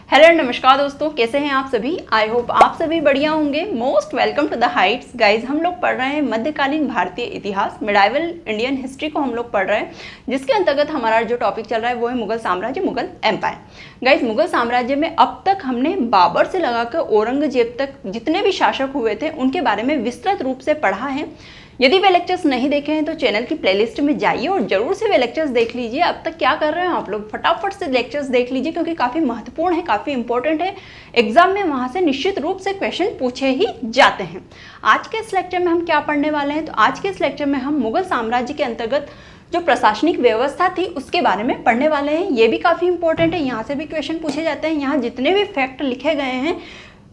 Hello नमस्कार दोस्तों, कैसे हैं आप सभी। आई होप आप सभी बढ़िया होंगे। Most welcome to the Heights. Guys, हम लोग पढ़ रहे हैं मध्यकालीन भारतीय इतिहास, मिडाइवल इंडियन हिस्ट्री को हम लोग पढ़ रहे हैं, जिसके अंतर्गत हमारा जो टॉपिक चल रहा है वो है मुगल साम्राज्य, मुगल एम्पायर। गाइज, मुगल साम्राज्य में अब तक हमने बाबर से लगाकर औरंगजेब तक जितने भी शासक हुए थे उनके बारे में विस्तृत रूप से पढ़ा है। यदि वे लेक्चर्स नहीं देखे हैं तो चैनल की प्लेलिस्ट में जाइए और जरूर से वे लेक्चर्स देख लीजिए। अब तक क्या कर रहे हैं आप लोग, फटाफट से लेक्चर्स देख लीजिए क्योंकि काफ़ी महत्वपूर्ण है, काफ़ी इंपॉर्टेंट है। एग्जाम में वहाँ से निश्चित रूप से क्वेश्चन पूछे ही जाते हैं। आज के इस लेक्चर में हम क्या पढ़ने वाले हैं, तो आज के इस लेक्चर में हम मुगल साम्राज्य के अंतर्गत जो प्रशासनिक व्यवस्था थी उसके बारे में पढ़ने वाले हैं। ये भी काफ़ी इंपॉर्टेंट है, यहाँ से भी क्वेश्चन पूछे जाते हैं। यहाँ जितने भी फैक्ट लिखे गए हैं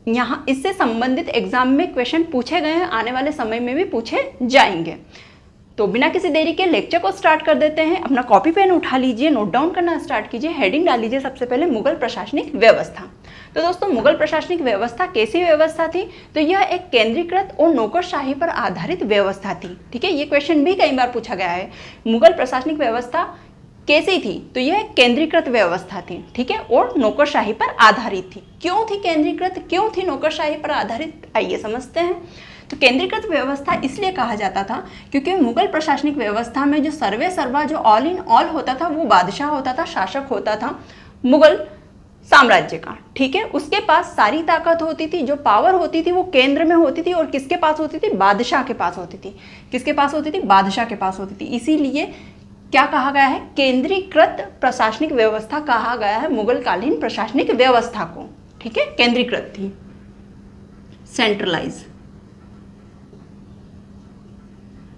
यहाँ इससे संबंधित एग्जाम में क्वेश्चन पूछे गए हैं, आने वाले समय में भी पूछे जाएंगे। तो बिना किसी देरी के लेक्चर को स्टार्ट कर देते हैं। अपना कॉपी पेन उठा लीजिए, नोट डाउन करना स्टार्ट कीजिए। हेडिंग डाल लीजिए सबसे पहले मुगल प्रशासनिक व्यवस्था। तो दोस्तों, मुगल प्रशासनिक व्यवस्था कैसी व्यवस्था थी, तो यह एक केंद्रीकृत और नौकरशाही पर आधारित व्यवस्था थी। ठीक है, ये क्वेश्चन भी कई बार पूछा गया है। मुगल प्रशासनिक व्यवस्था कैसी थी, तो यह एक केंद्रीकृत व्यवस्था थी। ठीक है, और नौकरशाही पर आधारित थी। क्यों थी केंद्रीकृत, क्यों थी नौकरशाही पर आधारित, आइए समझते हैं। तो केंद्रीकृत व्यवस्था इसलिए कहा जाता था क्योंकि मुगल प्रशासनिक व्यवस्था में जो सर्वे सर्वा, जो ऑल इन ऑल होता था, वो बादशाह होता था, शासक होता था मुगल साम्राज्य का। ठीक है, उसके पास सारी ताकत होती थी, जो पावर होती थी वो केंद्र में होती थी और किसके पास होती थी, बादशाह के पास होती थी। किसके पास होती थी, बादशाह के पास होती थी। इसीलिए क्या कहा गया है, केंद्रीकृत प्रशासनिक व्यवस्था कहा गया है मुगलकालीन प्रशासनिक व्यवस्था को। ठीक है, केंद्रीकृत थी, सेंट्रलाइज।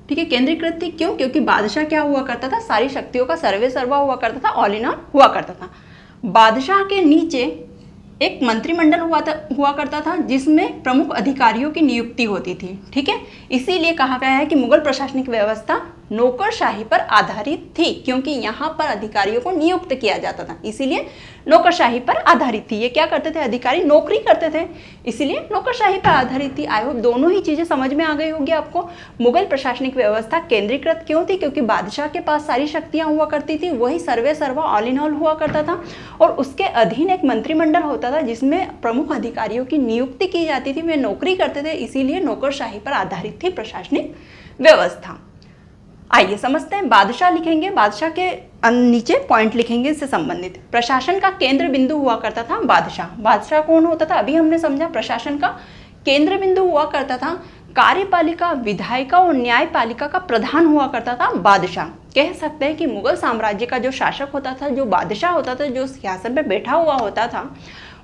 ठीक है, केंद्रीकृत थी। क्यों, क्योंकि बादशाह क्या हुआ करता था, सारी शक्तियों का सर्वे सर्वा हुआ करता था, ऑल इन ऑल हुआ करता था। बादशाह के नीचे एक मंत्रिमंडल हुआ करता था जिसमें प्रमुख अधिकारियों की नियुक्ति होती थी। ठीक है, इसीलिए कहा गया है कि मुगल प्रशासनिक व्यवस्था नौकरशाही पर आधारित थी, क्योंकि यहाँ पर अधिकारियों को नियुक्त किया जाता था, इसीलिए नौकरशाही पर आधारित थी। ये क्या करते थे, अधिकारी नौकरी करते थे, इसीलिए नौकरशाही पर आधारित थी। आई होप दोनों ही चीजें समझ में आ गई होगी आपको। मुगल प्रशासनिक व्यवस्था केंद्रीकृत क्यों थी, क्योंकि बादशाह के पास सारी शक्तियां हुआ करती थी, वही सर्वे सर्वा ऑल इन ऑल हुआ करता था, और उसके अधीन एक मंत्रिमंडल होता था जिसमें प्रमुख अधिकारियों की नियुक्ति की जाती थी, वे नौकरी करते थे, इसीलिए नौकरशाही पर आधारित थी प्रशासनिक व्यवस्था। आइए समझते हैं। बादशाह लिखेंगे, बादशाह के नीचे पॉइंट लिखेंगे इससे संबंधित। प्रशासन का केंद्र बिंदु हुआ करता था बादशाह। बादशाह कौन होता था, अभी हमने समझा, प्रशासन का केंद्र बिंदु हुआ करता था। कार्यपालिका, विधायिका और न्यायपालिका का प्रधान हुआ करता था बादशाह। कह सकते हैं कि मुगल साम्राज्य का जो शासक होता था, जो बादशाह होता था, जो सिंहासन पर बैठा हुआ होता था,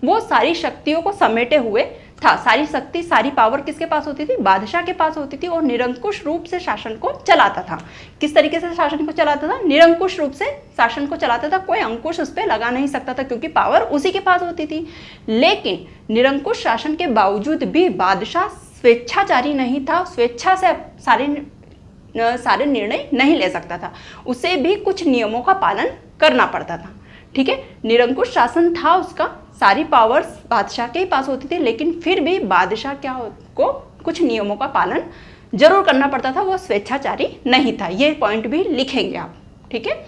वो सारी शक्तियों को समेटे हुए था। सारी शक्ति, सारी पावर किसके पास होती थी, बादशाह के पास होती थी, और निरंकुश रूप से शासन को चलाता था। किस तरीके से शासन को चलाता था, निरंकुश रूप से शासन को चलाता था। कोई अंकुश उस पर लगा नहीं सकता था क्योंकि पावर उसी के पास होती थी। लेकिन निरंकुश शासन के बावजूद भी बादशाह स्वेच्छाचारी नहीं था, स्वेच्छा से सारे निर्णय नहीं ले सकता था, उसे भी कुछ नियमों का पालन करना पड़ता था। ठीक है, निरंकुश शासन था उसका, सारी पावर्स बादशाह के ही पास होती थी, लेकिन फिर भी बादशाह को कुछ नियमों का पालन जरूर करना पड़ता था, वो स्वेच्छाचारी नहीं था। ये पॉइंट भी लिखेंगे आप। ठीक है,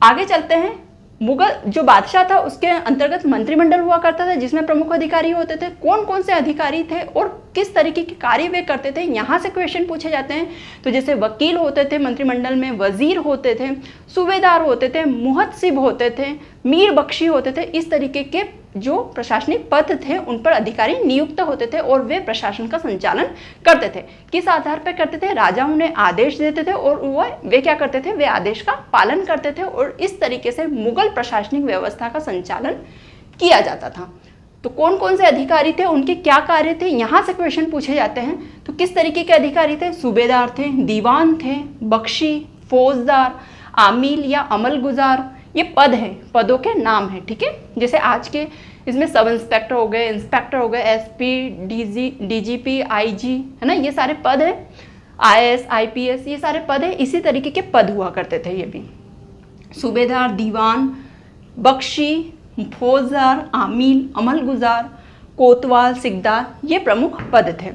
आगे चलते हैं। मुगल जो बादशाह था उसके अंतर्गत मंत्रिमंडल हुआ करता था जिसमें प्रमुख अधिकारी होते थे। कौन कौन से अधिकारी थे और किस तरीके के कार्य वे करते थे, यहाँ से क्वेश्चन पूछे जाते हैं। तो जैसे वकील होते थे मंत्रिमंडल में, वजीर होते थे, सूबेदार होते थे, मुहत्सिब होते थे, मीर बख्शी होते थे। इस तरीके के जो प्रशासनिक पद थे उन पर अधिकारी नियुक्त होते थे और वे प्रशासन का संचालन करते थे। किस आधार पर करते थे, राजा उन्हें आदेश देते थे और वे क्या करते थे, वे आदेश का पालन करते थे, और इस तरीके से मुगल प्रशासनिक व्यवस्था का संचालन किया जाता था। तो कौन कौन से अधिकारी थे, उनके क्या कार्य थे, यहाँ से क्वेश्चन पूछे जाते हैं। तो किस तरीके के अधिकारी थे, सूबेदार थे, दीवान थे, बख्शी, फौजदार, आमिल या अमल गुजार, ये पद हैं, पदों के नाम हैं। ठीक है, जैसे आज के इसमें सब इंस्पेक्टर हो गए, इंस्पेक्टर हो गए, एसपी, डीजीपी, आईजी, है ना, ये सारे पद हैं। आईएएस, आईपीएस, ये सारे पद हैं। इसी तरीके के पद हुआ करते थे ये भी। सूबेदार, दीवान, बख्शी, फौजदार, आमिल, अमल गुजार, कोतवाल, सिकदार, ये प्रमुख पद थे।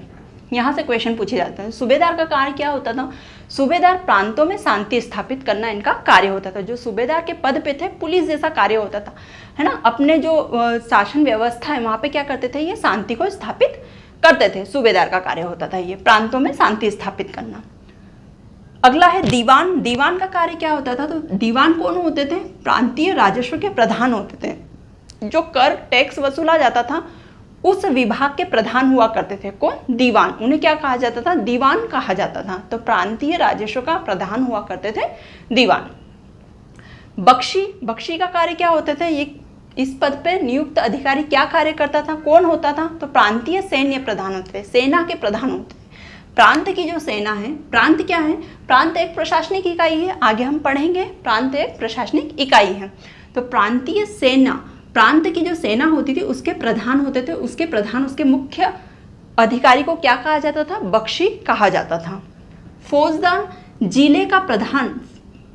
यहाँ से क्वेश्चन पूछे जाते हैं। सूबेदार का कार्य क्या होता था, सूबेदार प्रांतों में शांति स्थापित करना इनका कार्य होता था। जो सूबेदार के पद पे थे, पुलिस जैसा कार्य होता था, है ना। अपने जो शासन व्यवस्था है वहाँ पे क्या करते थे, ये शांति को स्थापित करते थे। सूबेदार का कार्य होता था ये प्रांतों में शांति स्थापित करना। अगला है दीवान। दीवान का कार्य क्या होता था, तो दीवान कौन होते थे, प्रांतीय राजस्व के प्रधान होते थे। जो कर टैक्स वसूला जाता था उस विभाग के प्रधान हुआ करते थे। कौन, दीवान। उन्हें क्या कहा जाता था, दीवान कहा जाता था। तो प्रांतीय राजस्व का प्रधान हुआ करते थे दीवान। बख्शी। बख्शी का कार्य क्या होते थे, ये इस पद पे नियुक्त अधिकारी क्या कार्य करता था, कौन होता था, तो प्रांतीय सैन्य प्रधान होते थे, सेना के प्रधान होते थे। प्रांत की जो सेना है, प्रांत क्या है, प्रांत एक प्रशासनिक इकाई है, आगे हम पढ़ेंगे। प्रांत एक प्रशासनिक इकाई है। तो प्रांतीय सेना, प्रांत की जो सेना होती थी उसके प्रधान होते थे। उसके प्रधान, उसके मुख्य अधिकारी को क्या कहा जाता था, बख्शी कहा जाता था। फौजदार जिले का प्रधान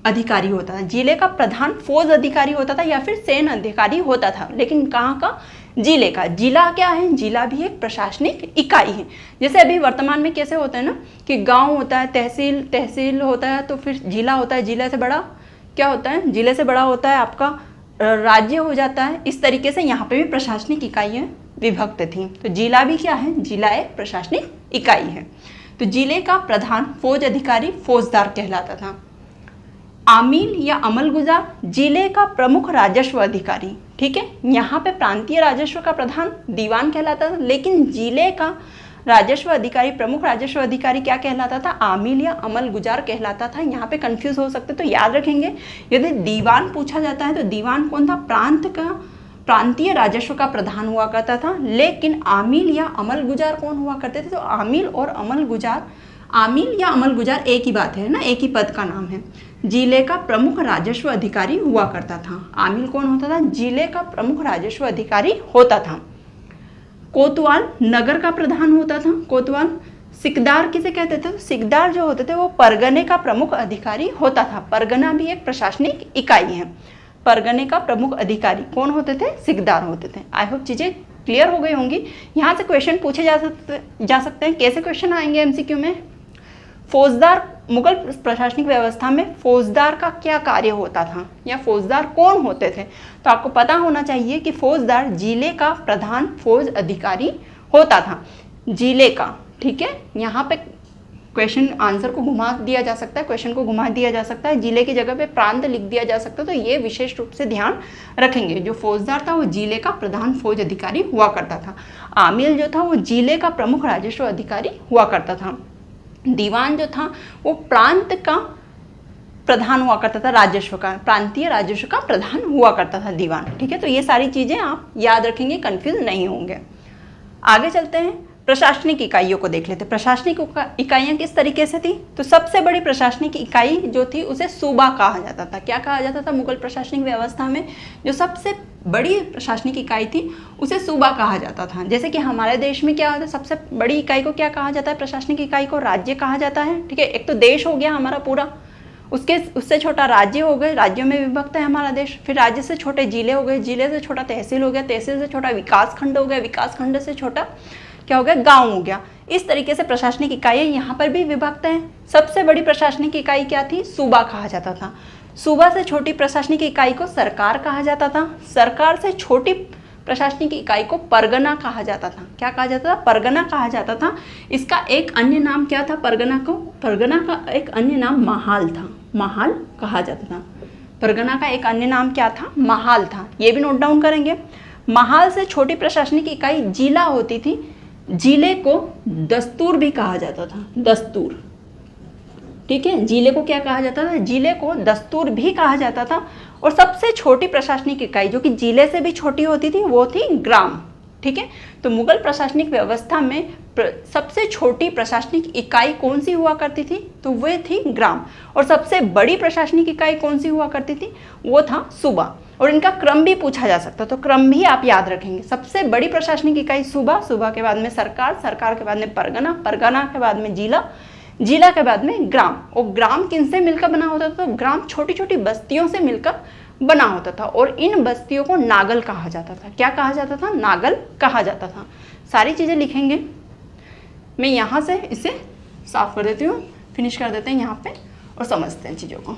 अधिकारी होता था। जिले का प्रधान फौज अधिकारी होता था या फिर सैन्य अधिकारी होता था, लेकिन कहाँ का, जिले का। जिला क्या है, जिला भी एक प्रशासनिक इकाई है। जैसे अभी वर्तमान में कैसे होता है ना कि गांव होता है, तहसील, तहसील होता है, तो फिर जिला होता है, जिले से बड़ा क्या होता है, जिले से बड़ा होता है आपका राज्य हो जाता है। इस तरीके से यहाँ पे भी प्रशासनिक इकाइयाँ विभक्त थी। तो जिला भी क्या है, जिला एक प्रशासनिक इकाई है। तो जिले का प्रधान फौज अधिकारी फौजदार कहलाता था। आमील या अमलगुजार जिले का प्रमुख राजस्व अधिकारी। ठीक है, यहाँ पे प्रांतीय राजस्व का प्रधान दीवान कहलाता था, लेकिन जिले का राजस्व अधिकारी, प्रमुख राजस्व अधिकारी क्या कहलाता था, आमील या अमलगुजार कहलाता था। यहाँ पे कंफ्यूज हो सकते, तो याद रखेंगे यदि दीवान पूछा जाता है तो दीवान कौन था, प्रांत का, प्रांतीय राजस्व का प्रधान हुआ करता था। लेकिन आमील या अमलगुजार कौन हुआ करते थे, तो आमील और अमलगुजार, आमील या अमलगुजार एक ही बात है ना, एक ही पद का नाम है। जिले का प्रमुख राजस्व अधिकारी हुआ करता था। आमील कौन होता था, जिले का प्रमुख राजस्व अधिकारी होता था। कोतवाल नगर का प्रधान होता था। कोतवाल। सिकदार किसे कहते थे, सिकदार जो होते थे वो परगने का प्रमुख अधिकारी होता था। परगना भी एक प्रशासनिक इकाई है। परगने का प्रमुख अधिकारी कौन होते थे, सिकदार होते थे। आई होप चीजें क्लियर हो गई होंगी। यहाँ से क्वेश्चन पूछे जा सकते हैं। कैसे क्वेश्चन आएंगे एमसीक्यू में, फौजदार, मुगल प्रशासनिक व्यवस्था में फौजदार का क्या कार्य होता था या फौजदार कौन होते थे, तो आपको पता होना चाहिए कि फौजदार जिले का प्रधान फौज अधिकारी होता था, जिले का। ठीक है, यहाँ पे क्वेश्चन आंसर को घुमा दिया जा सकता है, क्वेश्चन को घुमा दिया जा सकता है, जिले की जगह पे प्रांत लिख दिया जा सकता है। तो ये विशेष रूप से ध्यान रखेंगे। जो फौजदार था वो जिले का प्रधान फौज अधिकारी हुआ करता था। आमिल जो था वो जिले का प्रमुख राजस्व अधिकारी हुआ करता था। दीवान जो था वो प्रांत का प्रधान हुआ करता था, राजस्व का, प्रांतीय राजस्व का प्रधान हुआ करता था दीवान। ठीक है, तो ये सारी चीजें आप याद रखेंगे, कंफ्यूज नहीं होंगे। आगे चलते हैं, प्रशासनिक इकाइयों को देख लेते हैं। प्रशासनिक इकाइयाँ किस तरीके से थी, तो सबसे बड़ी प्रशासनिक इकाई जो थी उसे सूबा कहा जाता था। क्या कहा जाता था, मुगल प्रशासनिक व्यवस्था में जो सबसे बड़ी प्रशासनिक इकाई थी उसे सूबा कहा जाता था। जैसे कि हमारे देश में क्या होता है, सबसे बड़ी इकाई को क्या कहा जाता है, प्रशासनिक इकाई को राज्य कहा जाता है। ठीक है, एक तो देश हो गया हमारा पूरा, उससे छोटा राज्य हो गए, राज्यों में विभक्त है हमारा देश। फिर राज्य से छोटे जिले हो गए, जिले से छोटा तहसील हो गया, तहसील से छोटा विकास खंड हो गया, विकास खंड से छोटा क्या हो गया, गांव हो गया। इस तरीके से प्रशासनिक इकाइयाँ यहाँ पर भी विभक्त हैं। सबसे बड़ी प्रशासनिक इकाई क्या थी, सूबा कहा जाता था। सूबा से छोटी प्रशासनिक इकाई को सरकार कहा जाता था। सरकार से छोटी प्रशासनिक इकाई को परगना कहा जाता था। क्या कहा जाता था, परगना कहा जाता था। इसका एक अन्य नाम क्या था, परगना को, परगना का एक अन्य नाम महाल था, महाल कहा जाता था। परगना का एक अन्य नाम क्या था, महाल था। ये भी नोट डाउन करेंगे। महाल से छोटी प्रशासनिक इकाई जिला होती थी। जिले को दस्तूर भी कहा जाता था, दस्तूर। ठीक है, जिले को क्या कहा जाता था, जिले को दस्तूर भी कहा जाता था। और सबसे छोटी प्रशासनिक इकाई जो कि जिले से भी छोटी होती थी वो थी ग्राम। ठीक है, तो मुगल प्रशासनिक व्यवस्था में सबसे छोटी प्रशासनिक इकाई कौन सी हुआ करती थी, तो वह थी ग्राम। और सबसे बड़ी प्रशासनिक इकाई कौन सी हुआ करती थी, वो था सूबा। और इनका क्रम भी पूछा जा सकता है, तो क्रम भी आप याद रखेंगे। सबसे बड़ी प्रशासनिक इकाई सूबा, सूबा के बाद में सरकार, सरकार के बाद में परगना, परगना के बाद में जिला, जिला के बाद में ग्राम। और ग्राम किनसे मिलकर बना होता था, तो ग्राम छोटी छोटी बस्तियों से मिलकर बना होता था। और इन बस्तियों को नागल कहा जाता था। क्या कहा जाता था, नागल कहा जाता था। सारी चीजें लिखेंगे, मैं यहाँ से इसे साफ कर देती हूँ। फिनिश कर देते हैं यहाँ पे और समझते हैं चीज़ों को।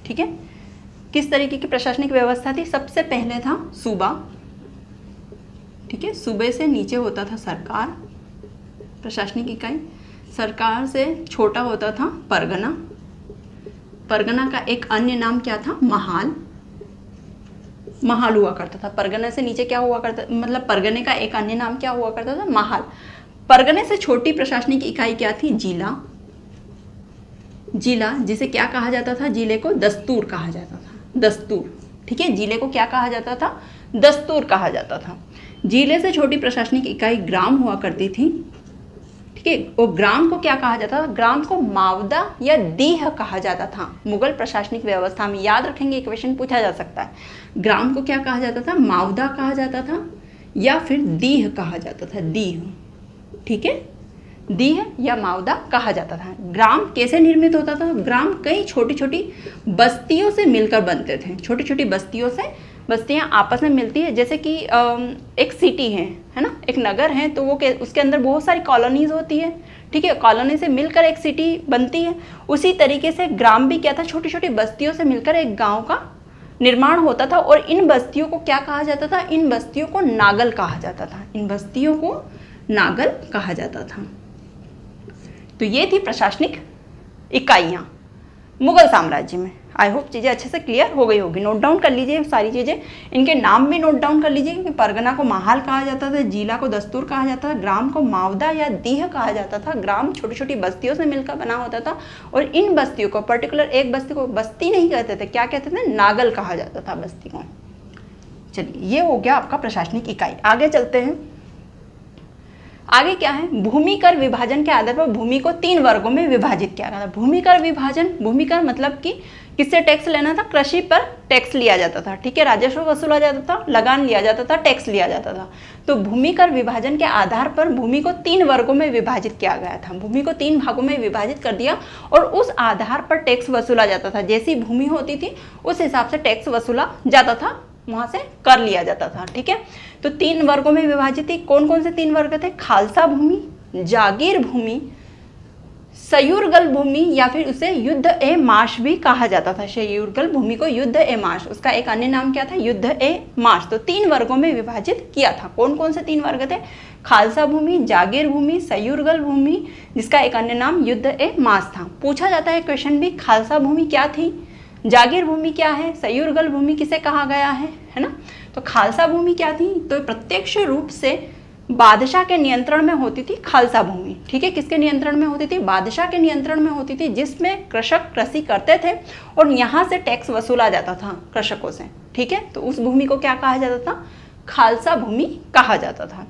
ठीक है, किस तरीके की प्रशासनिक व्यवस्था थी? सबसे पहले था सूबा, ठीक है, सूबे से नीचे होता था सरकार, प्रशासनिक इकाई। सरकार से छोटा होता था परगना। परगना का एक अन्य नाम क्या था? महाल। महाल हुआ करता था। परगने से नीचे क्या हुआ करता, मतलब परगने का एक अन्य नाम क्या हुआ करता था? महाल। परगने से छोटी प्रशासनिक इकाई क्या थी? जिला। जिला जिसे क्या कहा जाता था? जिले को दस्तूर कहा जाता था। दस्तूर, ठीक है, जिले को क्या कहा जाता था? दस्तूर कहा जाता था। जिले से छोटी प्रशासनिक इकाई ग्राम हुआ करती थी, ठीक है, और ग्राम को क्या कहा जाता था? ग्राम को मावदा या दीह कहा जाता था। मुगल प्रशासनिक व्यवस्था में याद रखेंगे, क्वेश्चन पूछा जा सकता है। ग्राम को क्या कहा जाता था? मावदा कहा जाता था या फिर दीह कहा जाता था। दीह, ठीक है, दीह या मावदा कहा जाता था। ग्राम कैसे निर्मित होता था? ग्राम कई छोटी छोटी बस्तियों से मिलकर बनते थे। छोटी छोटी बस्तियों से, बस्तियां आपस में मिलती है, जैसे कि एक सिटी है ना, एक नगर है, तो वो उसके अंदर बहुत सारी कॉलोनीज होती है, ठीक है, कॉलोनी से मिलकर एक सिटी बनती है। उसी तरीके से ग्राम भी क्या था? छोटी छोटी बस्तियों से मिलकर एक गाँव का निर्माण होता था। और इन बस्तियों को क्या कहा जाता था? इन बस्तियों को नागल कहा जाता था। इन बस्तियों को नागल कहा जाता था। तो ये थी प्रशासनिक इकाइयाँ मुगल साम्राज्य में। आई होप चीज़ें अच्छे से क्लियर हो गई होगी। नोट डाउन कर लीजिए सारी चीज़ें, इनके नाम भी नोट डाउन कर लीजिए कि परगना को महाल कहा जाता था, जिला को दस्तूर कहा जाता था, ग्राम को मावदा या दीह कहा जाता था। ग्राम छोटी छोटी बस्तियों से मिलकर बना होता था और इन बस्तियों को, पर्टिकुलर एक बस्ती को बस्ती नहीं कहते थे, क्या कहते थे? नागल कहा जाता था बस्ती को। चलिए, ये हो गया आपका प्रशासनिक इकाई। आगे चलते हैं। आगे क्या है? भूमि कर विभाजन के आधार पर भूमि को 3 वर्गों में विभाजित किया गया था। भूमि कर विभाजन, भूमि कर मतलब कि किससे टैक्स लेना था? कृषि पर टैक्स लिया जाता था, ठीक है, राजस्व वसूला जाता था, लगान लिया जाता था, टैक्स लिया जाता था। तो भूमि कर विभाजन के आधार पर भूमि को 3 वर्गों में विभाजित किया गया था। भूमि को 3 भागों में विभाजित कर दिया और उस आधार पर टैक्स वसूला जाता था। जैसी भूमि होती थी उस हिसाब से टैक्स वसूला जाता था, वहां से कर लिया जाता था, ठीक है। तो 3 वर्गों में विभाजित थी। कौन कौन से 3 वर्ग थे? खालसा भूमि, जागीर भूमि, सयूरगल भूमि, या फिर उसे युद्ध ए माश भी कहा जाता था। सयूरगल भूमि को युद्ध ए माश, उसका एक अन्य नाम क्या था? युद्ध ए माश। तो 3 वर्गों में विभाजित किया था। कौन कौन से 3 वर्ग थे? खालसा भूमि, जागीर भूमि, सयूरगल भूमि, जिसका एक अन्य नाम युद्ध ए माश था। पूछा जाता है क्वेश्चन भी, खालसा भूमि क्या थी, जागीर भूमि क्या है, सयूरगल भूमि किसे कहा गया है ना। तो खालसा भूमि क्या थी? तो प्रत्यक्ष रूप से बादशाह के नियंत्रण में होती थी खालसा भूमि, ठीक है। किसके नियंत्रण में होती थी? बादशाह के नियंत्रण में होती थी, जिसमें कृषक कृषि करते थे और यहाँ से टैक्स वसूला जाता था कृषकों से, ठीक है। तो उस भूमि को क्या कहा जाता था? खालसा भूमि कहा जाता था।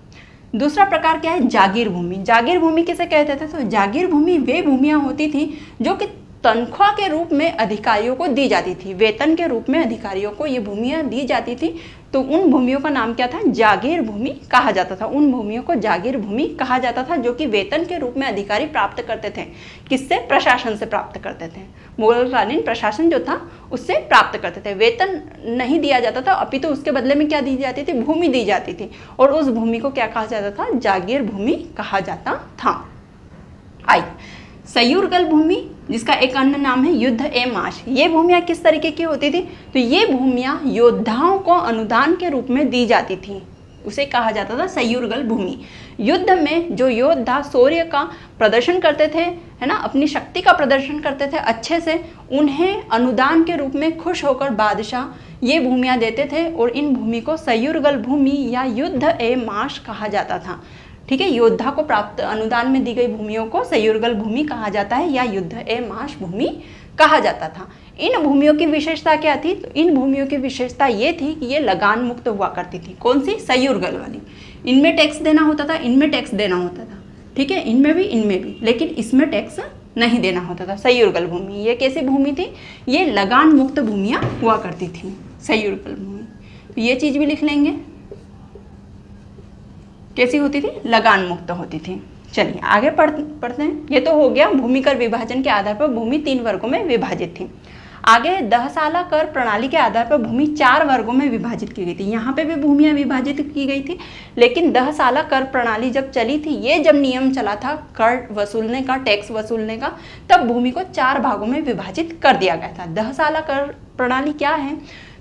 दूसरा प्रकार क्या है? जागीर भूमि। जागीर भूमि किसे कहते थे? तो जागीर भूमि वे भूमियाँ होती थी जो कि तनख्वाह के रूप में अधिकारियों को दी जाती थी। वेतन के रूप में अधिकारियों को ये भूमियाँ दी जाती थी। तो उन भूमियों का नाम क्या था? जागीर भूमि कहा जाता था। उन भूमियों को जागीर भूमि कहा जाता था जो कि वेतन के रूप में अधिकारी प्राप्त करते थे। किससे? प्रशासन से प्राप्त करते थे। मुगलकालीन प्रशासन जो था उससे प्राप्त करते थे। वेतन नहीं दिया जाता था, अपितु उसके बदले में क्या दी जाती थी? भूमि दी जाती थी। और उस भूमि को क्या कहा जाता था? जागीर भूमि कहा जाता था। आई सयूरगल भूमि, जिसका एक अन्य नाम है युद्ध ए माश। ये भूमियाँ किस तरीके की होती थी? तो ये भूमियाँ योद्धाओं को अनुदान के रूप में दी जाती थी, उसे कहा जाता था सयूरगल भूमि। युद्ध में जो योद्धा शौर्य का प्रदर्शन करते थे, है ना, अपनी शक्ति का प्रदर्शन करते थे अच्छे से, उन्हें अनुदान के रूप में खुश होकर बादशाह ये भूमियाँ देते थे और इन भूमि को सयूरगल भूमि या युद्ध ए माश कहा जाता था, ठीक है। योद्धा को प्राप्त अनुदान में दी गई भूमियों को सयूरगल भूमि कहा जाता है या युद्ध ए माश भूमि कहा जाता था। इन भूमियों की विशेषता क्या थी? तो इन भूमियों की विशेषता ये थी कि ये लगान मुक्त हुआ करती थी। कौन सी? सयूरगल वाली। इनमें टैक्स देना होता था, इनमें टैक्स देना होता था, ठीक है, इनमें भी इनमें भी, लेकिन इसमें टैक्स नहीं देना होता था। सयूरगल भूमि ये कैसी भूमि थी? ये लगान मुक्त भूमियाँ हुआ करती थी, सयूरगल भूमि। तो ये चीज़ भी लिख लेंगे, कैसी होती थी? लगान मुक्त होती थी। चलिए आगे पढ़ते हैं। ये तो हो गया भूमि कर विभाजन के आधार पर भूमि 3 वर्गों में विभाजित थी। आगे दहसाला कर प्रणाली के आधार पर भूमि 4 वर्गों में विभाजित की गई थी। यहाँ पे भी भूमियां विभाजित की गई थी, लेकिन दहसाला कर प्रणाली जब चली थी, ये जब नियम चला था कर वसूलने का, टैक्स वसूलने का, तब भूमि को 4 भागों में विभाजित कर दिया गया था। दहसाला कर प्रणाली क्या है?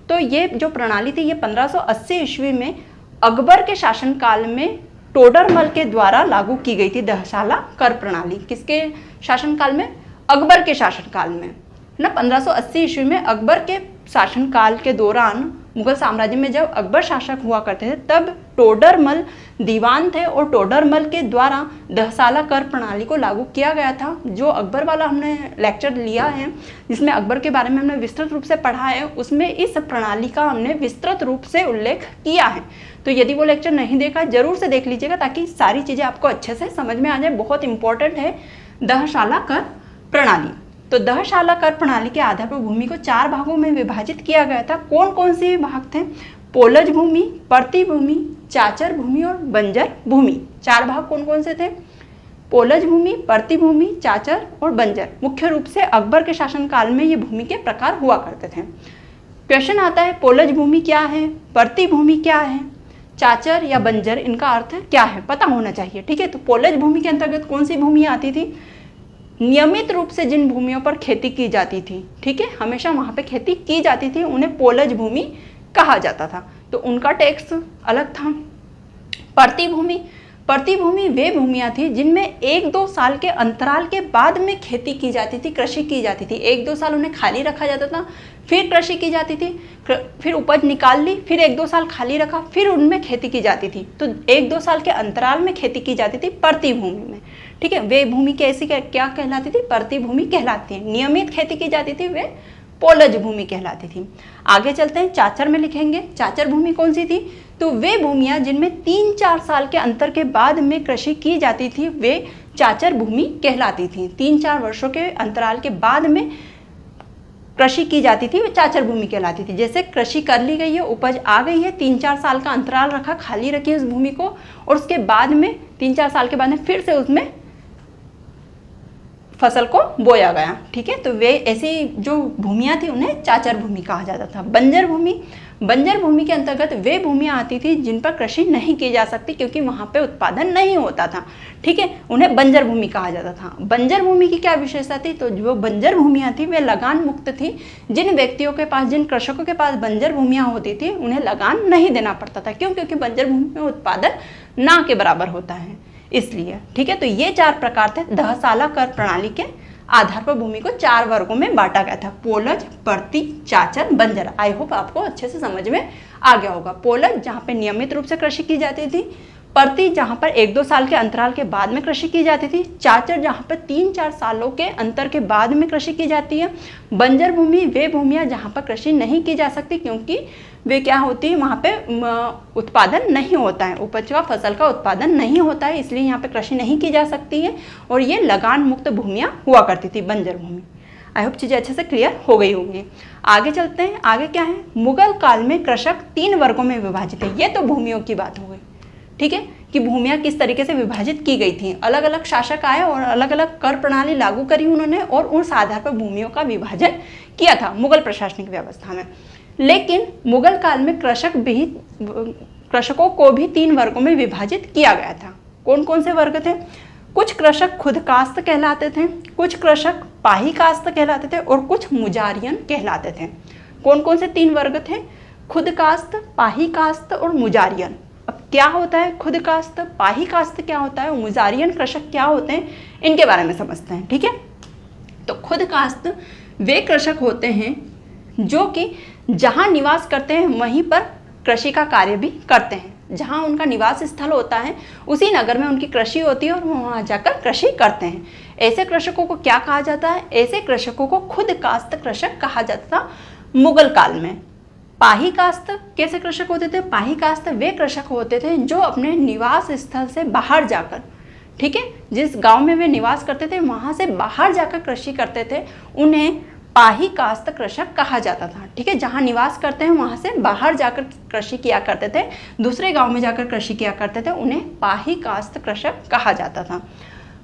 तो ये जो प्रणाली थी ये 1580 ईस्वी में अकबर के शासनकाल में टोडरमल के द्वारा लागू की गई थी। दहसाला कर प्रणाली किसके शासनकाल में? अकबर के शासनकाल में ना। 1580 ईस्वी में अकबर के शासनकाल के दौरान मुगल साम्राज्य में जब अकबर शासक हुआ करते थे, तब टोडरमल दीवान थे और टोडरमल के द्वारा दहसाला कर प्रणाली को लागू किया गया था। जो अकबर वाला हमने लेक्चर लिया है, जिसमें अकबर के बारे में हमने विस्तृत रूप से पढ़ा है, उसमें इस प्रणाली का हमने विस्तृत रूप से उल्लेख किया है। तो यदि वो लेक्चर नहीं देखा, जरूर से देख लीजिएगा, ताकि सारी चीज़ें आपको अच्छे से समझ में आ जाए। बहुत इंपॉर्टेंट है दहसाला कर प्रणाली। तो दहसाला कर प्रणाली के आधार पर भूमि को 4 भागों में विभाजित किया गया था। कौन कौन से भाग थे? पोलज भूमि, परती भूमि, चाचर भूमि और बंजर भूमि। 4 भाग कौन कौन से थे? पोलज भूमि, परती भूमि, चाचर और बंजर। मुख्य रूप से अकबर के शासनकाल में ये भूमि के प्रकार हुआ करते थे। क्वेश्चन आता है, पोलज भूमि क्या है, परती भूमि क्या है, चाचर या बंजर, इनका अर्थ क्या है, पता होना चाहिए। ठीक है, तो पोलज भूमि के अंतर्गत कौन सी भूमि आती थी? नियमित रूप से जिन भूमियों पर खेती की जाती थी, ठीक है, हमेशा वहाँ पे खेती की जाती थी, उन्हें पोलज भूमि कहा जाता था। तो उनका टैक्स अलग था। परती भूमि, परती भूमि वे भूमियाँ थी जिनमें 1-2 साल के अंतराल के बाद में खेती की जाती थी, कृषि की जाती थी। 1-2 साल उन्हें खाली रखा जाता था, फिर कृषि की जाती थी, फिर उपज निकाल ली, फिर 1-2 साल खाली रखा, फिर उनमें खेती की जाती थी। तो 1-2 साल के अंतराल में खेती की जाती थी परती भूमि में। ठीक है, वे भूमि कैसी क्या कहलाती थी? परती भूमि कहलाती है। नियमित खेती की जाती थी, वे पोलज भूमि कहलाती थी। आगे चलते हैं, चाचर में लिखेंगे। चाचर भूमि कौन सी थी? तो वे भूमियाँ जिनमें 3-4 साल के अंतर के बाद में कृषि की जाती थी, वे चाचर भूमि कहलाती थी। 3-4 वर्षों के अंतराल के बाद में कृषि की जाती थी, वे चाचर भूमि कहलाती थी। जैसे कृषि कर ली गई है, उपज आ गई है, 3-4 साल का अंतराल रखा, खाली रखी उस भूमि को, और उसके बाद में 3-4 साल के बाद में फिर से उसमें फसल को बोया गया। ठीक है, तो वे ऐसी जो भूमियाँ थी उन्हें चाचर भूमि कहा जाता था। बंजर भूमि, बंजर भूमि के अंतर्गत वे भूमियाँ आती थी जिन पर कृषि नहीं की जा सकती, क्योंकि वहाँ पे उत्पादन नहीं होता था। ठीक है, उन्हें बंजर भूमि कहा जाता था। बंजर भूमि की क्या विशेषता थी? तो जो बंजर भूमियाँ थी वे लगान मुक्त थी। जिन व्यक्तियों के पास, जिन कृषकों के पास बंजर भूमियाँ होती थी, उन्हें लगान नहीं देना पड़ता था। क्यों? क्योंकि बंजर भूमि में उत्पादन ना के बराबर होता है, इसलिए। ठीक है, तो ये 4 प्रकार थे। दहसाला कर प्रणाली के आधार पर भूमि को 4 वर्गों में बांटा गया था: पोलज, परती, चाचर, बंजर। आई होप आपको अच्छे से समझ में आ गया होगा। पोलज जहाँ पे नियमित रूप से कृषि की जाती थी, परती जहाँ पर 1-2 साल के अंतराल के बाद में कृषि की जाती थी, चाचर जहाँ पर 3-4 सालों के अंतर के बाद में कृषि की जाती है, बंजर भूमि वे भूमियाँ जहाँ पर कृषि नहीं की जा सकती, क्योंकि वे क्या होती है, वहाँ पे उत्पादन नहीं होता है, उपज का, फसल का उत्पादन नहीं होता है, इसलिए यहाँ पे कृषि नहीं की जा सकती है, और ये लगान मुक्त भूमियाँ हुआ करती थी, बंजर भूमि। आई होप चीज़ें अच्छे से क्लियर हो गई होंगी। आगे चलते हैं। आगे क्या है? मुगल काल में कृषक 3 वर्गों में विभाजित है। ये तो भूमियों की बात हो गई, ठीक है, कि भूमियाँ किस तरीके से विभाजित की गई थी। अलग अलग शासक आए और अलग अलग कर प्रणाली लागू करी उन्होंने, और उस आधार पर भूमियों का विभाजन किया था मुगल प्रशासनिक व्यवस्था में। लेकिन मुगल काल में कृषकों को भी 3 वर्गों में विभाजित किया गया था। कौन कौन से वर्ग थे? कुछ कृषक खुद कास्त कहलाते थे, कुछ कृषक पाही कास्त कहलाते थे, और कुछ मुजारियन कहलाते थे। कौन कौन से 3 वर्ग थे? खुद कास्त, पाही कास्त और मुजारियन। अब क्या होता है खुद कास्त, पाही कास्त क्या होता है, और मुजारियन कृषक क्या होते हैं, इनके बारे में समझते हैं। ठीक है, तो खुद कास्त वे कृषक होते हैं जो कि जहाँ निवास करते हैं वहीं पर कृषि का कार्य भी करते हैं। जहाँ उनका निवास स्थल होता है उसी नगर में उनकी कृषि होती है और वो वहाँ जाकर कृषि करते हैं। ऐसे कृषकों को क्या कहा जाता है? ऐसे कृषकों को खुद कास्त कृषक कहा जाता था मुगल काल में। पाही कास्त कैसे कृषक होते थे? पाही कास्त वे कृषक होते थे जो अपने निवास स्थल से बाहर जाकर, ठीक है, जिस गांव में वे निवास करते थे वहाँ से बाहर जाकर कृषि करते थे, उन्हें पाही कास्त कृषक कहा जाता था। ठीक है, जहाँ निवास करते हैं वहाँ से बाहर जाकर कृषि किया करते थे, दूसरे गांव में जाकर कृषि किया करते थे, उन्हें पाही कास्त कृषक कहा जाता था।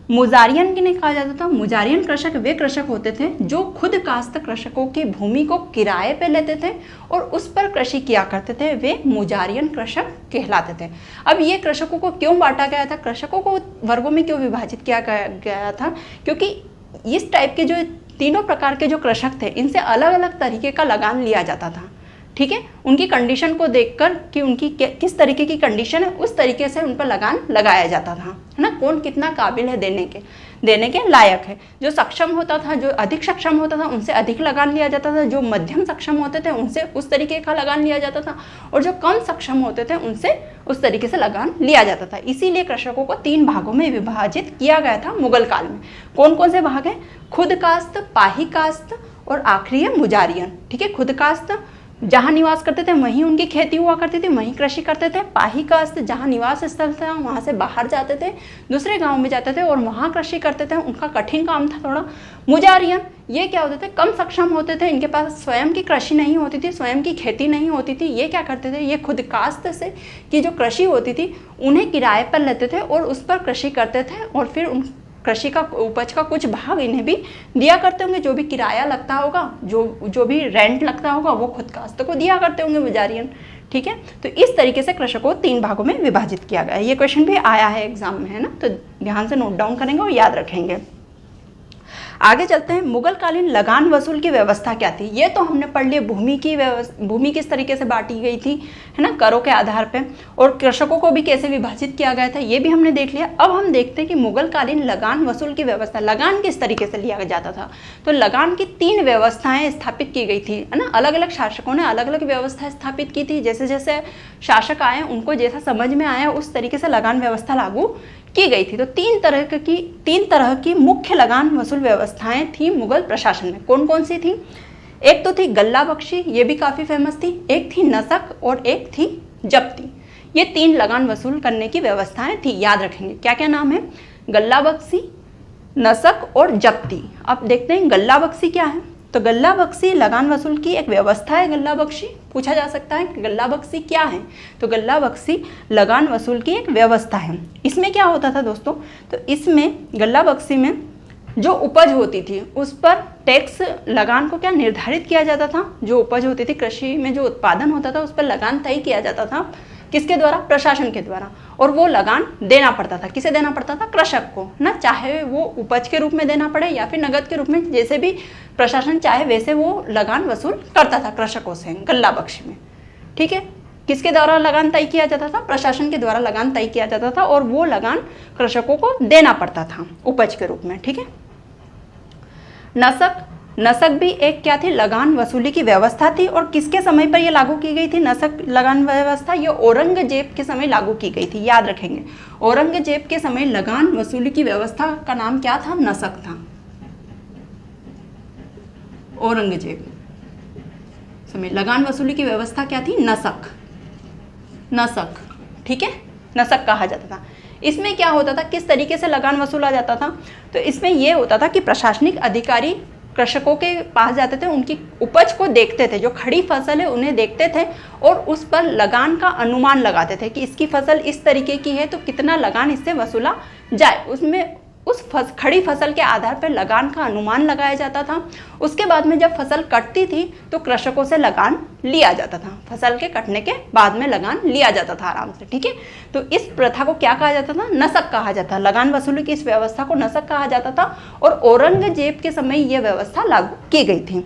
मुजारियन किन्हें कहा जाता था? मुजारियन कृषक वे कृषक होते थे जो खुद काश्त कृषकों की भूमि को किराए पे लेते थे और उस पर कृषि किया करते थे, वे मुजारियन कृषक कहलाते थे। अब ये कृषकों को क्यों बांटा गया था, कृषकों को वर्गों में क्यों विभाजित किया गया था? क्योंकि इस टाइप के जो तीनों प्रकार के जो कृषक थे, इनसे अलग अलग तरीके का लगान लिया जाता था। ठीक है, उनकी कंडीशन को देखकर कि उनकी किस तरीके की कंडीशन है, उस तरीके से उन पर लगान लगाया जाता था, है ना। कौन कितना काबिल है देने के लायक है। जो सक्षम होता था, जो अधिक सक्षम होता था, उनसे अधिक लगान लिया जाता था। जो मध्यम सक्षम होते थे उनसे उस तरीके का लगान लिया जाता था, और जो कम सक्षम होते थे उनसे उस तरीके से लगान लिया जाता था। इसीलिए कृषकों को 3 भागों में विभाजित किया गया था मुगल काल में। कौन कौन से भाग हैं? खुद काश्त, पाही काश्त और आखिरी है मुजारियन। ठीक है, खुद काश्त जहाँ निवास करते थे वहीं उनकी खेती हुआ करती थी, वहीं कृषि करते थे। पाही काश्त जहाँ निवास स्थल था वहाँ से बाहर जाते थे, दूसरे गांव में जाते थे और वहाँ कृषि करते थे, उनका कठिन काम था थोड़ा। मुजारियन ये क्या होते थे? कम सक्षम होते थे, इनके पास स्वयं की कृषि नहीं होती थी, स्वयं की खेती नहीं होती थी। ये क्या करते थे? ये खुद काश्त से की जो कृषि होती थी उन्हें किराए पर लेते थे और उस पर कृषि करते थे, और फिर उन कृषि का उपज का कुछ भाग इन्हें भी दिया करते होंगे। जो भी किराया लगता होगा, जो भी रेंट लगता होगा, वो खुद काश्त को दिया करते होंगे मुजारियन। ठीक है, तो इस तरीके से कृषकों को 3 भागों में विभाजित किया गया है। ये क्वेश्चन भी आया है एग्जाम में, है ना, तो ध्यान से नोट डाउन करेंगे और याद रखेंगे। आगे चलते हैं, मुगल कालीन लगान वसूल की व्यवस्था क्या थी? ये तो हमने पढ़ लिया, भूमि किस तरीके से बांटी गई थी, है ना, करों के आधार पे, और कृषकों को भी कैसे विभाजित किया गया था, ये भी हमने देख लिया। अब हम देखते हैं कि मुगल कालीन लगान वसूल की व्यवस्था, लगान किस तरीके से लिया जाता था। तो लगान की 3 व्यवस्थाएं स्थापित की गई थी, है ना। अलग अलग शासकों ने अलग अलग व्यवस्था स्थापित की थी। जैसे जैसे शासक आए, उनको जैसा समझ में आया उस तरीके से लगान व्यवस्था लागू की गई थी। तो 3 तरह की मुख्य लगान वसूल व्यवस्थाएं थी मुगल प्रशासन में। कौन कौन सी थी? एक तो थी गल्ला बख्शी, ये भी काफी फेमस थी। एक थी नसक और एक थी जब्ती। ये 3 लगान वसूल करने की व्यवस्थाएं थी, याद रखेंगे। क्या क्या नाम है? गल्ला बख्शी, नसक और जब्ती। अब देखते हैं गल्ला बख्शी क्या है। तो गल्ला बख्शी लगान वसूल की एक व्यवस्था है। गल्ला बख्शी पूछा जा सकता है कि गल्ला बख्शी क्या है। तो गल्ला बख्शी लगान वसूल की एक व्यवस्था है। इसमें क्या होता था दोस्तों? तो इसमें गल्ला बख्शी में जो उपज होती थी उस पर टैक्स, लगान को क्या निर्धारित किया जाता था। जो उपज होती थी, कृषि में जो उत्पादन होता था उस पर लगान तय किया जाता था। किसके द्वारा? प्रशासन के द्वारा। और वो लगान देना पड़ता था। किसे देना पड़ता था? कृषक को ना, चाहे वो उपज के रूप में देना पड़े या फिर नगद के रूप में, जैसे भी प्रशासन चाहे वैसे वो लगान वसूल करता था कृषकों से गल्ला बख्शी में। ठीक है, किसके द्वारा लगान तय किया जाता था? प्रशासन के द्वारा लगान तय किया जाता था और वो लगान कृषकों को देना पड़ता था उपज के रूप में। ठीक है, नसक भी एक क्या थी? लगान वसूली की व्यवस्था थी। और किसके समय पर यह लागू की गई थी नसक लगान व्यवस्था? ये औरंगजेब के समय लागू की गई थी, याद रखेंगे। औरंगजेब के समय लगान वसूली की व्यवस्था का नाम क्या था? नसक था। औरंगजेब समय लगान वसूली की व्यवस्था क्या थी? नसक। ठीक है, नसक कहा जाता था। इसमें क्या होता था, किस तरीके से लगान वसूला जाता था? तो इसमें यह होता था कि प्रशासनिक अधिकारी कृषकों के पास जाते थे, उनकी उपज को देखते थे, जो खड़ी फसल है उन्हें देखते थे और उस पर लगान का अनुमान लगाते थे कि इसकी फसल इस तरीके की है तो कितना लगान इससे वसूला जाए। उसमें उस खड़ी फसल के आधार पर लगान का अनुमान लगाया जाता था। उसके बाद में जब फसल कटती थी तो कृषकों से लगान लिया जाता था। फसल के कटने के बाद में लगान लिया जाता था आराम से। ठीक है, तो इस प्रथा को क्या कहा जाता था? नसक कहा जाता था। लगान वसूली की इस व्यवस्था को नसक कहा जाता था और औरंगजेब के समय यह व्यवस्था लागू की गई थी।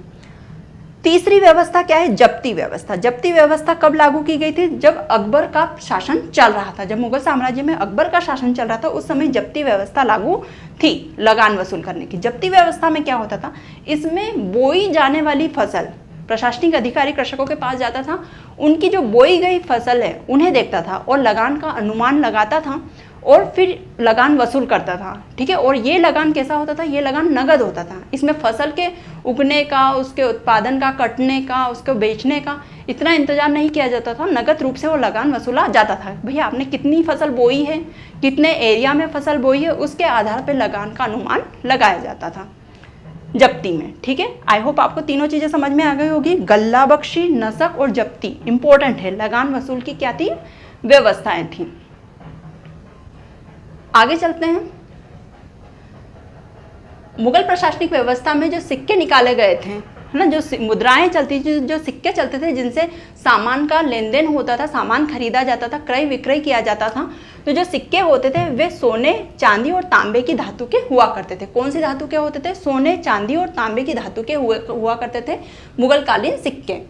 तीसरी व्यवस्था क्या है? जब्ती व्यवस्था। जब्ती व्यवस्था कब लागू की गई थी? जब अकबर का शासन चल रहा था, जब मुगल साम्राज्य में अकबर का शासन चल रहा था, उस समय जब्ती व्यवस्था लागू थी लगान वसूल करने की। जब्ती व्यवस्था में क्या होता था? इसमें बोई जाने वाली फसल, प्रशासनिक अधिकारी कृषकों के पास जाता था, उनकी जो बोई गई फसल है उन्हें देखता था और लगान का अनुमान लगाता था और फिर लगान वसूल करता था। ठीक है, और ये लगान कैसा होता था? ये लगान नगद होता था। इसमें फसल के उगने का, उसके उत्पादन का, कटने का, उसको बेचने का इतना इंतजार नहीं किया जाता था। नगद रूप से वो लगान वसूला जाता था। भैया आपने कितनी फसल बोई है, कितने एरिया में फसल बोई है, उसके आधार पर लगान का अनुमान लगाया जाता था जब्ती में। ठीक है, आई होप आपको तीनों चीजें समझ में आ गई होगी। गल्ला बख्शी, नसक और जब्ती इंपॉर्टेंट है। लगान वसूल की क्या थी? व्यवस्थाएं थी। आगे चलते हैं। मुगल प्रशासनिक व्यवस्था में जो सिक्के निकाले गए थे, है ना, जो मुद्राएं चलती थी, जो सिक्के चलते थे जिनसे सामान का लेन देन होता था, सामान खरीदा जाता था, क्रय विक्रय किया जाता था, तो जो सिक्के होते थे वे सोने, चांदी और तांबे की धातु के हुआ करते थे। कौन सी धातु के होते थे? सोने, चांदी और तांबे की धातु के हुआ करते थे मुगल कालीन सिक्के।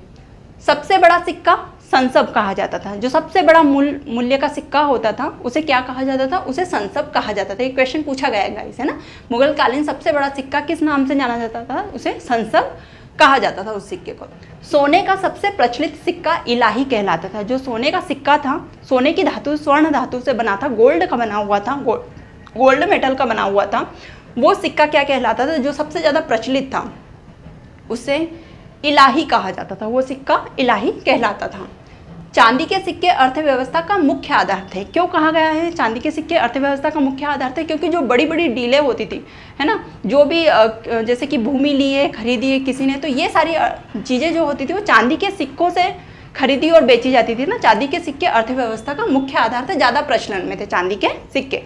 सबसे बड़ा सिक्का संसब कहा जाता था। जो सबसे बड़ा मूल्य का सिक्का होता था उसे क्या कहा जाता था? उसे संसब कहा जाता था। ये क्वेश्चन पूछा गया है गाइस, है ना। मुगल कालीन सबसे बड़ा सिक्का किस नाम से जाना जाता था? उसे संसब कहा जाता था उस सिक्के को। सोने का सबसे प्रचलित सिक्का इलाही कहलाता था। जो सोने का सिक्का था, सोने की धातु, स्वर्ण धातु से बना था, गोल्ड का बना हुआ था, गोल्ड मेटल का बना हुआ था, वो सिक्का क्या कहलाता था? जो सबसे ज़्यादा प्रचलित था उसे इलाही कहा जाता था, वो सिक्का इलाही कहलाता था। चांदी के सिक्के अर्थव्यवस्था का मुख्य आधार थे। क्यों कहा गया है चांदी के सिक्के अर्थव्यवस्था का मुख्य आधार थे? क्योंकि जो बड़ी बड़ी डीलें होती थी, है ना, जो भी जैसे कि भूमि लिए, खरीदी है किसी ने, तो ये सारी चीज़ें जो होती थी वो चांदी के सिक्कों से खरीदी और बेची जाती थी ना। चांदी के सिक्के अर्थव्यवस्था का मुख्य आधार थे, ज़्यादा प्रचलन में थे चांदी के सिक्के।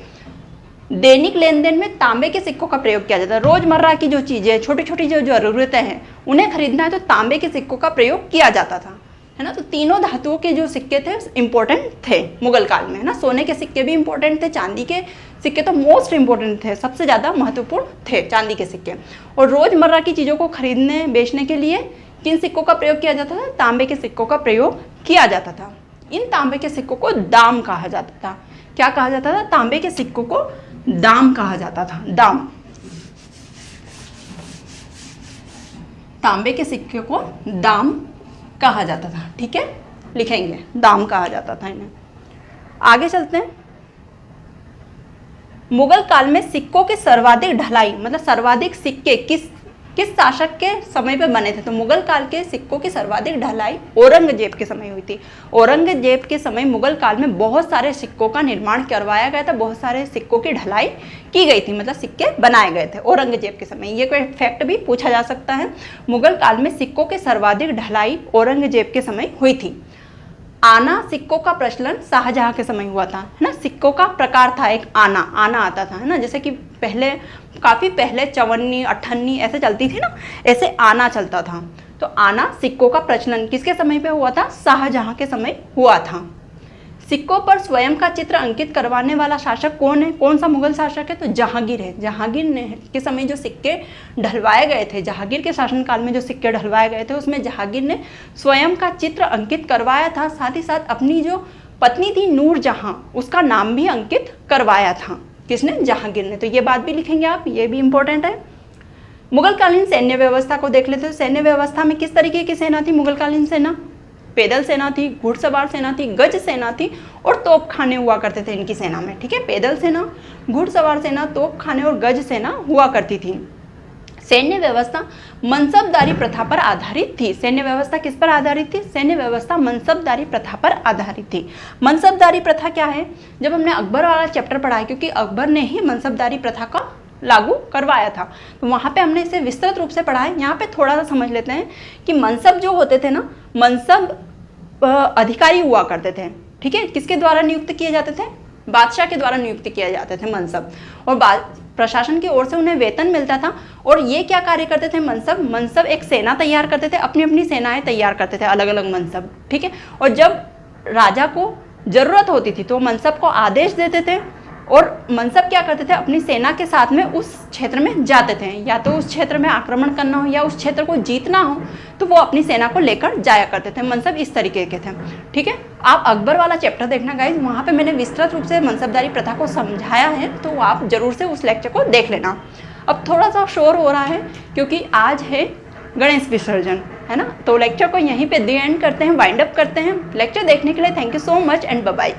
दैनिक लेन देन में तांबे के सिक्कों का प्रयोग किया जाता है। रोजमर्रा की जो चीज़ें, छोटी छोटी जो ज़रूरतें हैं उन्हें खरीदना है तो तांबे के सिक्कों का प्रयोग किया जाता था, है ना। तो तीनों धातुओं के जो सिक्के थे इंपॉर्टेंट थे मुगल काल में, है ना। सोने के सिक्के भी इंपॉर्टेंट थे, चांदी के सिक्के तो मोस्ट इंपॉर्टेंट थे, सबसे ज़्यादा महत्वपूर्ण थे चांदी के सिक्के। और रोजमर्रा की चीज़ों को खरीदने बेचने के लिए किन सिक्कों का प्रयोग किया जाता था? तांबे के सिक्कों का प्रयोग किया जाता था। इन तांबे के सिक्कों को दाम कहा जाता था। क्या कहा जाता था? तांबे के सिक्कों को दाम कहा जाता था। दाम, तांबे के सिक्के को दाम कहा जाता था। ठीक है, लिखेंगे, दाम कहा जाता था इन्हें। आगे चलते हैं। मुगल काल में सिक्कों की सर्वाधिक ढलाई, मतलब सर्वाधिक सिक्के किस शासक के समय पे बने थे? तो मुगल काल के सिक्कों की सर्वाधिक ढलाई औरंगजेब के समय हुई थी। औरंगजेब के समय मुगल काल में बहुत सारे सिक्कों का निर्माण करवाया गया था, बहुत सारे सिक्कों की ढलाई की गई थी, मतलब सिक्के बनाए गए थे औरंगजेब के समय। ये कोई फैक्ट भी पूछा जा सकता है। मुगल काल में सिक्कों की सर्वाधिक ढलाई औरंगजेब के समय हुई थी। आना सिक्कों का प्रचलन शाहजहां के समय हुआ था, है ना। सिक्कों का प्रकार था एक आना आता था, है ना। जैसे कि पहले, काफ़ी पहले चवन्नी, अठन्नी ऐसे चलती थी ना, ऐसे आना चलता था। तो आना सिक्कों का प्रचलन किसके समय पे हुआ था? शाहजहां के समय हुआ था। सिक्कों पर स्वयं का चित्र अंकित करवाने वाला शासक कौन है? कौन सा मुगल शासक है? तो जहांगीर है। जहांगीर ने के समय जो सिक्के ढलवाए गए थे, जहांगीर के शासनकाल में जो सिक्के ढलवाए गए थे उसमें जहांगीर ने स्वयं का चित्र अंकित करवाया था। साथ ही साथ अपनी जो पत्नी थी नूरजहां, उसका नाम भी अंकित करवाया था। किसने? जहांगीर ने। तो ये बात भी लिखेंगे आप, ये भी इंपॉर्टेंट है। मुगलकालीन सैन्य व्यवस्था को देख लेते हैं। सैन्य व्यवस्था में किस तरीके की सेना थी मुगलकालीन सेना? पैदल सेना थी, घुड़सवार सेना थी, गज सेना थी और तोपखाने हुआ करते थे इनकी सेना में। ठीक है, पैदल सेना, घुड़सवार सेना, तोपखाने और गज सेना हुआ करती थी। सैन्य व्यवस्था मनसबदारी प्रथा पर आधारित थी। सैन्य व्यवस्था किस पर आधारित थी? सैन्य व्यवस्था मनसबदारी प्रथा पर आधारित थी। मनसबदारी प्रथा क्या है? जब हमने अकबर वाला चैप्टर पढ़ा है, क्योंकि अकबर ने ही मनसबदारी प्रथा का लागू करवाया था, तो वहाँ पे हमने इसे विस्तृत रूप से पढ़ा है। यहाँ पे थोड़ा सा समझ लेते हैं कि मनसब जो होते थे ना, मनसब अधिकारी हुआ करते थे। ठीक है, किसके द्वारा नियुक्त किए जाते थे? बादशाह के द्वारा नियुक्त किए जाते थे मनसब, और प्रशासन की ओर से उन्हें वेतन मिलता था। और ये क्या कार्य करते थे? मनसब एक सेना तैयार करते थे, अपनी अपनी सेनाएं तैयार करते थे, अलग अलग मनसब। ठीक है, और जब राजा को जरूरत होती थी तो मनसब को आदेश देते थे, और मनसब क्या करते थे? अपनी सेना के साथ में उस क्षेत्र में जाते थे। या तो उस क्षेत्र में आक्रमण करना हो या उस क्षेत्र को जीतना हो तो वो अपनी सेना को लेकर जाया करते थे। मनसब इस तरीके के थे। ठीक है, आप अकबर वाला चैप्टर देखना गाइज, वहाँ पे मैंने विस्तृत रूप से मनसबदारी प्रथा को समझाया है, तो आप जरूर से उस लेक्चर को देख लेना। अब थोड़ा सा शोर हो रहा है क्योंकि आज है गणेश विसर्जन, है ना। तो लेक्चर को यहीं पे दी एंड करते हैं, वाइंड अप करते हैं। लेक्चर देखने के लिए thank you so much and bye bye.